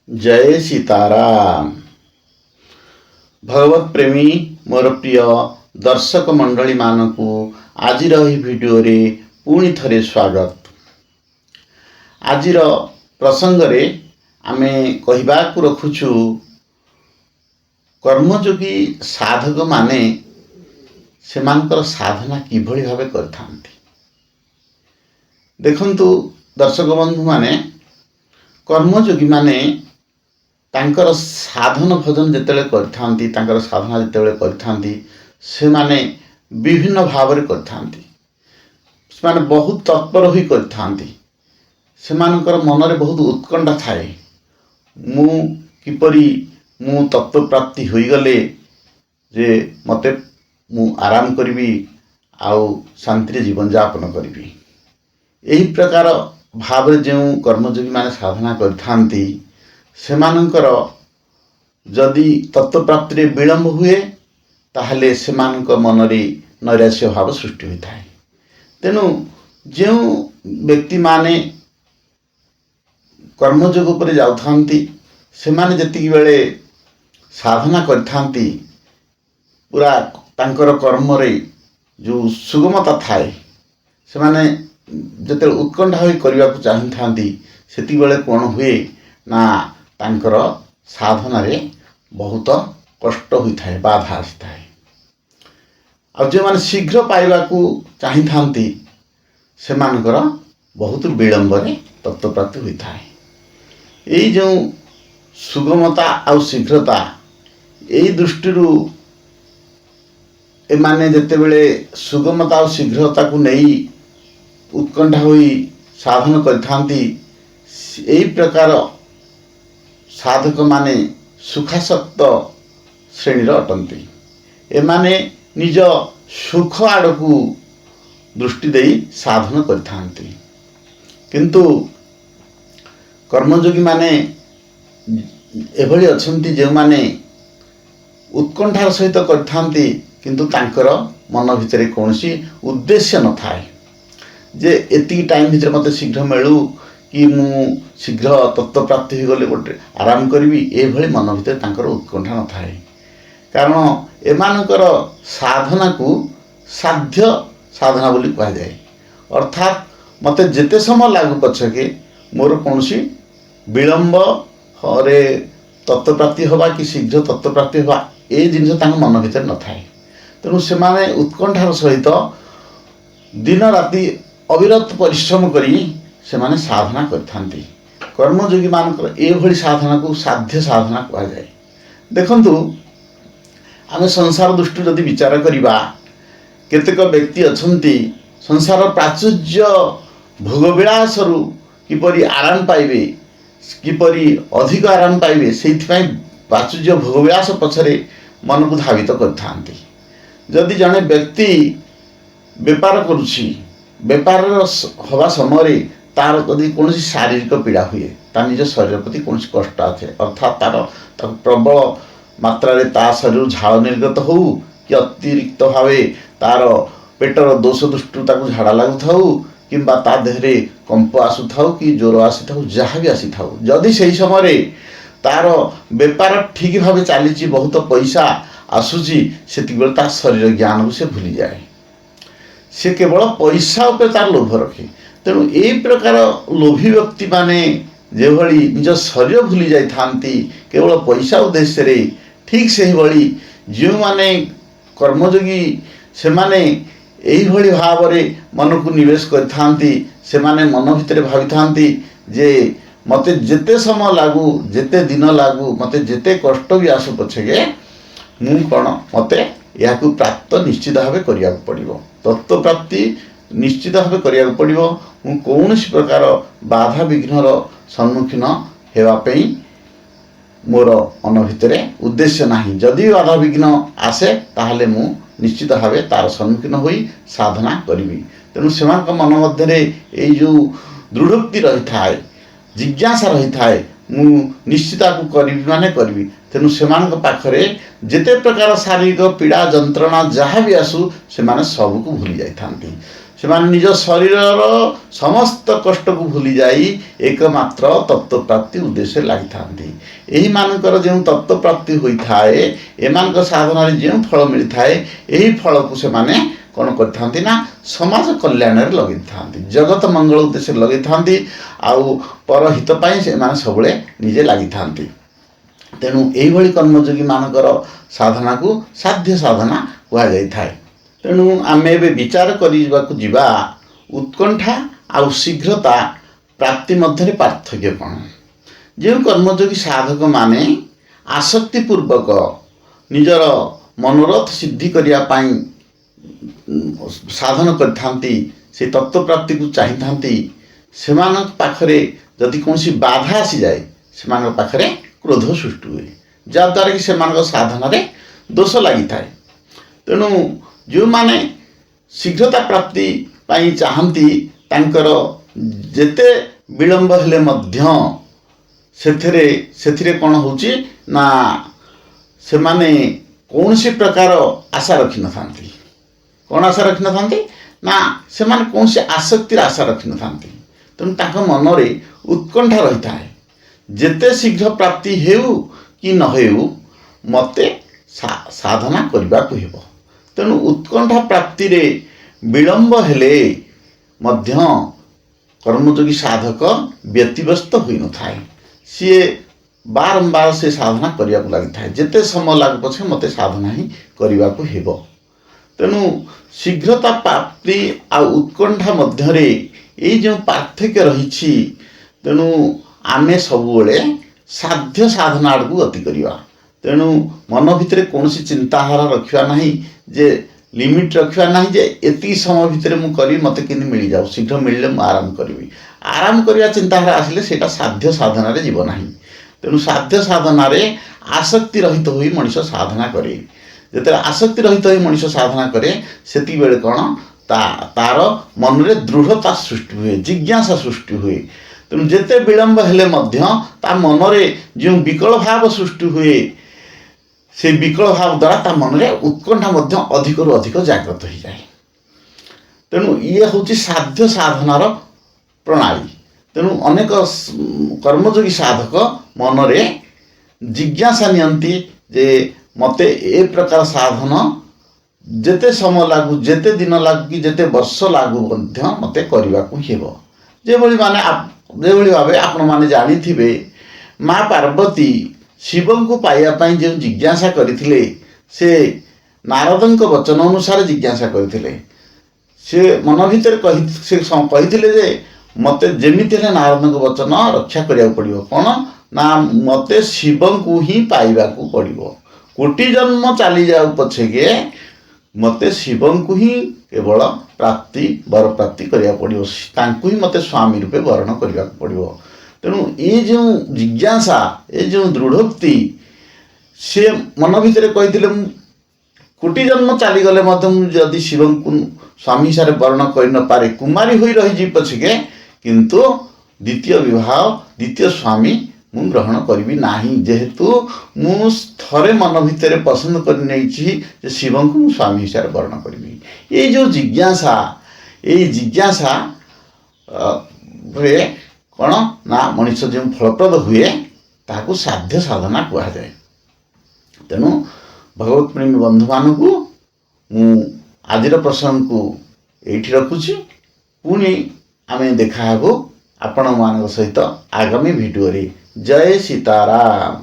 जय सीताराम। भगवत प्रेमी मोर प्रिय दर्शक मंडली मानकु आजिर ही वीडियो रे पुणी थरे स्वागत। आजिर प्रसंग रे आमे कहिबाकु रखुछु कर्मयोगी साधक माने सेमानकर साधना किभଳି भावे करथांती। देखंतु दर्शक बंधु माने कर्मयोगी माने तांकर साधन भजन जितेबाला करथांती, तांकर साधना जितेबाला करथांती से माने विभिन्न भाव में करथांती। से माने बहुत तत्पर होई करथांती। से मानकर मन रे बहुत उत्कंठा थाए, मु किपरि मु तत्व प्राप्ति होई गले जे मते मु आराम करिवि आउ शांति जीवन यापन करिवि। एही प्रकार भाव रे जो कर्मयोगी माने साधना करथांती सेमानकर जदि तत्व प्राप्ति रे विलंब हुए ताहले सेमानक मन रे नैराश्य भाव सृष्टि होता है। तेणु जो व्यक्ति माने कर्मयोग पर जाउथांती सेमाने जतिक बेले साधना करथांती पूरा तांकर कर्म रे जो सुगमता थाए से माने जते उत्कंठा होई करबा को चाहथांती सेति बेले कोन हुए ना तांकर साधना रे बहुत कष्ट होई थाए, बाधा आसी थाए। आ जे माने शीघ्र पाइबा को चाहि थांती से मानकर बहुत विलंब रे तत्व प्राप्ति होई थाए। एई जो सुगमता आ शीघ्रता एई दृष्टिरु ए माने जते बेले सुगमता और शीघ्रता को नहीं उत्कंठा होई साधन करथांती एई प्रकार साधक माने सुखासक्त श्रेणी अटंती। एमाने निज सुख आड़कू दृष्टि देई साधन करथांती, किंतु कर्मयोगी माने एभली अछंती जे माने उत्कंठार सहित करथांती किंतु तांकर मन भितरे कोनसी उद्देश्य न थाए जे एति टाइम भितर मते शीघ्र मिलू कि मु शीघ्र तत्व प्राप्ति हो गले गोटे आराम करी एभली मन भितर तांकर उत्कंठा न थाए। कारण एमानकर साधना को साध्य साधना बोली कहा जाए। अर्थात मते जेते समय लागू पछके मोर कोनसी विलंब रे तत्व प्राप्ति होबा कि शीघ्र तत्व प्राप्ति होबा ए जिनस तांक मन भितर न थाए। तेणु से माने उत्कंठार सहित दिन राति अविरत परिश्रम करी से माने साधना करथांती। कर्मयोगी मानकर एभली साधना को साध्य साधना कहा जाए। देखंतु आमे संसार दृष्टि जदि विचार करिबा केतेक व्यक्ति अछंती संसार प्राचुर्य भोगविलास रु किपरि आराम पाइबे, किपरि अधिक आराम पाइबे सेइथिपाई प्राचुर्य भोगविलास पछरे मन को धावित करथांती। जदि जने व्यक्ति व्यापार करुछि, व्यापार हवा समय तार यदि कौन शारीरिक पीड़ा हुए तार निज शरीर प्रति कौन कष्ट आए अर्थात तार प्रबल मात्रा रे ता शरीर झाड़ निर्गत हो कि अतिरिक्त भाव तार पेटर दोष दृष्टि झाड़ा लगु थाउ किंबा ता देहरे कंप आसु थाउ कि ज्वर आसी थाउ जहाँ भी आसी थाउ जदि से समय तार बेपार ठीक भाव चली बहुत पैसा आसूची से ता शरीर ज्ञान को से भूली जाए। से केवल पैसा उपर तार लोभ रखे। तेणु ए प्रकार लोभी व्यक्ति माने जेभली निज शरीर भूली जाई थांती केवल पैसा उद्देश्य रे, ठीक से ही भली जो माने कर्मयोगी से माने एही भली भाव रे मन को निवेश कर थांती से माने मन भितर भावी थांती जे मते जेते समय लागू जेते दिन लागू मते जेते कष्ट भी आसु पछे मु कौन मते या प्राप्त निश्चित भाव करिया पड़िबो, तत्व प्राप्ति निश्चित भाव करिया पड़िबो। मु कौनसी प्रकार बाधा विघ्नर सम्मुखीन हेवापई मोर मन भितरे उद्देश्य नाही। जदि बाधा विघ्न आसे ताहले मु निश्चित भाव तार सम्मुखीन होई साधना करिवि। तेणु सेमानक मन मध्यरे ए जो दृढ़ोक्ति रही थाए, जिज्ञासा रही थाए मु निश्चित को करिवि माने करिवि। तेणु सेमानक पाखरे जेते प्रकार शारीरिक पीड़ा जंत्रणा जहाँ भी आसू से माने सब को भूली जाई थांती। ସେମାନେ ନିଜ ଶରୀରର ସମସ୍ତ କଷ୍ଟକୁ ଭୁଲି ଯାଇ ଏକମାତ୍ର ତତ୍ତ୍ୱପ୍ରାପ୍ତି ଉଦ୍ଦେଶ୍ୟରେ ଲାଗିଥାନ୍ତି। ଏହିମାନଙ୍କର ଯେଉଁ ତତ୍ତ୍ୱପ୍ରାପ୍ତି ହୋଇଥାଏ, ଏମାନଙ୍କ ସାଧନାରେ ଯେଉଁ ଫଳ ମିଳିଥାଏ, ଏହି ଫଳକୁ ସେମାନେ କ'ଣ କରିଥାନ୍ତି ନା ସମାଜ କଲ୍ୟାଣରେ ଲଗେଇଥାନ୍ତି, ଜଗତ ମଙ୍ଗଳ ଉଦ୍ଦେଶ୍ୟରେ ଲଗେଇଥାନ୍ତି, ଆଉ ପରହିତ ପାଇଁ ସେମାନେ ସବୁବେଳେ ନିଜେ ଲାଗିଥାନ୍ତି। ତେଣୁ ଏହିଭଳି କର୍ମଯୋଗୀମାନଙ୍କର ସାଧନାକୁ ସାଧ୍ୟ ସାଧନା କୁହାଯାଇଥାଏ। ତେଣୁ ଆମେ ଏବେ ବିଚାର କରିବାକୁ ଯିବା ଉତ୍କଣ୍ଠା ଆଉ ଶୀଘ୍ରତା ପ୍ରାପ୍ତି ମଧ୍ୟରେ ପାର୍ଥକ୍ୟ କ'ଣ। ଯେଉଁ କର୍ମଯୋଗୀ ସାଧକମାନେ ଆସକ୍ତିପୂର୍ବକ ନିଜର ମନୋରଥ ସିଦ୍ଧି କରିବା ପାଇଁ ସାଧନ କରିଥାନ୍ତି, ସେ ତତ୍ତ୍ୱପ୍ରାପ୍ତିକୁ ଚାହିଁଥାନ୍ତି, ସେମାନଙ୍କ ପାଖରେ ଯଦି କୌଣସି ବାଧା ଆସିଯାଏ, ସେମାନଙ୍କ ପାଖରେ କ୍ରୋଧ ସୃଷ୍ଟି ହୁଏ, ଯାହାଦ୍ୱାରା କି ସେମାନଙ୍କ ସାଧନାରେ ଦୋଷ ଲାଗିଥାଏ। ତେଣୁ ଯେଉଁମାନେ ଶୀଘ୍ରତା ପ୍ରାପ୍ତି ପାଇଁ ଚାହାନ୍ତି, ତାଙ୍କର ଯେତେ ବିଳମ୍ବ ହେଲେ ମଧ୍ୟ ସେଥିରେ କ'ଣ ହେଉଛି ନା ସେମାନେ କୌଣସି ପ୍ରକାର ଆଶା ରଖିନଥାନ୍ତି। କ'ଣ ଆଶା ରଖିନଥାନ୍ତି ନା ସେମାନେ କୌଣସି ଆସକ୍ତିର ଆଶା ରଖିନଥାନ୍ତି। ତେଣୁ ତାଙ୍କ ମନରେ ଉତ୍କଣ୍ଠା ରହିଥାଏ, ଯେତେ ଶୀଘ୍ର ପ୍ରାପ୍ତି ହେଉ କି ନ ହେଉ ମୋତେ ସାଧନା କରିବାକୁ ହେବ। ତେଣୁ ଉତ୍କଣ୍ଠା ପ୍ରାପ୍ତିରେ ବିଳମ୍ବ ହେଲେ ମଧ୍ୟ କର୍ମଯୋଗୀ ସାଧକ ବ୍ୟତିବ୍ୟସ୍ତ ହୋଇନଥାଏ। ସିଏ ବାରମ୍ବାର ସେ ସାଧନା କରିବାକୁ ଲାଗିଥାଏ, ଯେତେ ସମୟ ଲାଗୁ ପଛେ ମୋତେ ସାଧନା ହିଁ କରିବାକୁ ହେବ। ତେଣୁ ଶୀଘ୍ରତା ପ୍ରାପ୍ତି ଆଉ ଉତ୍କଣ୍ଠା ମଧ୍ୟରେ ଏଇ ଯେଉଁ ପାର୍ଥକ୍ୟ ରହିଛି, ତେଣୁ ଆମେ ସବୁବେଳେ ସାଧ୍ୟ ସାଧନା ଆଡ଼କୁ ଗତି କରିବା। ତେଣୁ ମନ ଭିତରେ କୌଣସି ଚିନ୍ତାଧାରା ରଖିବା ନାହିଁ, ଯେ ଲିମିଟ୍ ରଖିବା ନାହିଁ ଯେ ଏତିକି ସମୟ ଭିତରେ ମୁଁ କରିବି, ମୋତେ କେମିତି ମିଳିଯାଉ, ଶୀଘ୍ର ମିଳିଲେ ମୁଁ ଆରାମ କରିବି। ଆରାମ କରିବା ଚିନ୍ତାଧାରା ଆସିଲେ ସେଇଟା ସାଧ୍ୟ ସାଧନାରେ ଯିବ ନାହିଁ। ତେଣୁ ସାଧ୍ୟ ସାଧନାରେ ଆସକ୍ତି ରହିତ ହୋଇ ମଣିଷ ସାଧନା କରେ। ଯେତେବେଳେ ଆସକ୍ତି ରହିତ ହୋଇ ମଣିଷ ସାଧନା କରେ, ସେତିକିବେଳେ କ'ଣ ତାର ମନରେ ଦୃଢ଼ତା ସୃଷ୍ଟି ହୁଏ, ଜିଜ୍ଞାସା ସୃଷ୍ଟି ହୁଏ। ତେଣୁ ଯେତେ ବିଳମ୍ବ ହେଲେ ମଧ୍ୟ ତା ମନରେ ଯେଉଁ ବିକଳ ଭାବ ସୃଷ୍ଟି ହୁଏ, ସେ ବିକଳ ଭାବ ଦ୍ୱାରା ତା ମନରେ ଉତ୍କଣ୍ଠା ମଧ୍ୟ ଅଧିକରୁ ଅଧିକ ଜାଗ୍ରତ ହୋଇଯାଏ। ତେଣୁ ଇଏ ହେଉଛି ସାଧ୍ୟ ସାଧନାର ପ୍ରଣାଳୀ। ତେଣୁ ଅନେକ କର୍ମଯୋଗୀ ସାଧକ ମନରେ ଜିଜ୍ଞାସା ନିଅନ୍ତି ଯେ ମୋତେ ଏ ପ୍ରକାର ସାଧନ ଯେତେ ସମୟ ଲାଗୁ, ଯେତେ ଦିନ ଲାଗୁ କି ଯେତେ ବର୍ଷ ଲାଗୁ ମଧ୍ୟ ମୋତେ କରିବାକୁ ହେବ। ଯେଭଳି ଭାବେ ଆପଣମାନେ ଜାଣିଥିବେ, ମା ପାର୍ବତୀ ଶିବଙ୍କୁ ପାଇବା ପାଇଁ ଯେଉଁ ଜିଜ୍ଞାସା କରିଥିଲେ, ସେ ନାରଦଙ୍କ ବଚନ ଅନୁସାରେ ଜିଜ୍ଞାସା କରିଥିଲେ। ସେ ମନ ଭିତରେ କହିଥିଲେ ଯେ ମୋତେ ଯେମିତି ହେଲେ ନାରଦଙ୍କ ବଚନ ରକ୍ଷା କରିବାକୁ ପଡ଼ିବ। କ'ଣ ନା ମୋତେ ଶିବଙ୍କୁ ହିଁ ପାଇବାକୁ ପଡ଼ିବ। କୋଟି ଜନ୍ମ ଚାଲିଯାଉ ପଛକେ ମୋତେ ଶିବଙ୍କୁ ହିଁ କେବଳ ବର ପ୍ରାପ୍ତି କରିବାକୁ ପଡ଼ିବ, ତାଙ୍କୁ ହିଁ ମୋତେ ସ୍ୱାମୀ ରୂପେ ବରଣ କରିବାକୁ ପଡ଼ିବ। ତେଣୁ ଏ ଯେଉଁ ଜିଜ୍ଞାସା, ଏ ଯେଉଁ ଦୃଢ଼ୋକ୍ତି, ସେ ମନ ଭିତରେ କହିଥିଲେ ମୁଁ କୋଟି ଜନ୍ମ ଚାଲିଗଲେ ମଧ୍ୟ ମୁଁ ଯଦି ଶିବଙ୍କୁ ସ୍ୱାମୀ ହିସାବରେ ବରଣ କରିନପାରେ, କୁମାରୀ ହୋଇ ରହିଯିବି ପଛକେ, କିନ୍ତୁ ଦ୍ୱିତୀୟ ବିବାହ, ଦ୍ୱିତୀୟ ସ୍ୱାମୀ ମୁଁ ଗ୍ରହଣ କରିବି ନାହିଁ, ଯେହେତୁ ମୁଁ ଥରେ ମନ ଭିତରେ ପସନ୍ଦ କରି ନେଇଛି ଯେ ଶିବଙ୍କୁ ମୁଁ ସ୍ୱାମୀ ହିସାବରେ ବରଣ କରିବି। ଏଇ ଯେଉଁ ଜିଜ୍ଞାସା, ଏଇ ଜିଜ୍ଞାସା ରେ କ'ଣ ନା ମଣିଷ ଯେଉଁ ଫଳପ୍ରଦ ହୁଏ, ତାହାକୁ ସାଧ୍ୟ ସାଧନା କୁହାଯାଏ। ତେଣୁ ଭଗବତ ପ୍ରେମୀ ବନ୍ଧୁମାନଙ୍କୁ ମୁଁ ଆଜିର ପ୍ରସଙ୍ଗକୁ ଏଇଠି ରଖୁଛି। ପୁଣି ଆମେ ଦେଖା ହେବୁ ଆପଣମାନଙ୍କ ସହିତ ଆଗାମୀ ଭିଡ଼ିଓରେ। ଜୟ ସୀତାରାମ।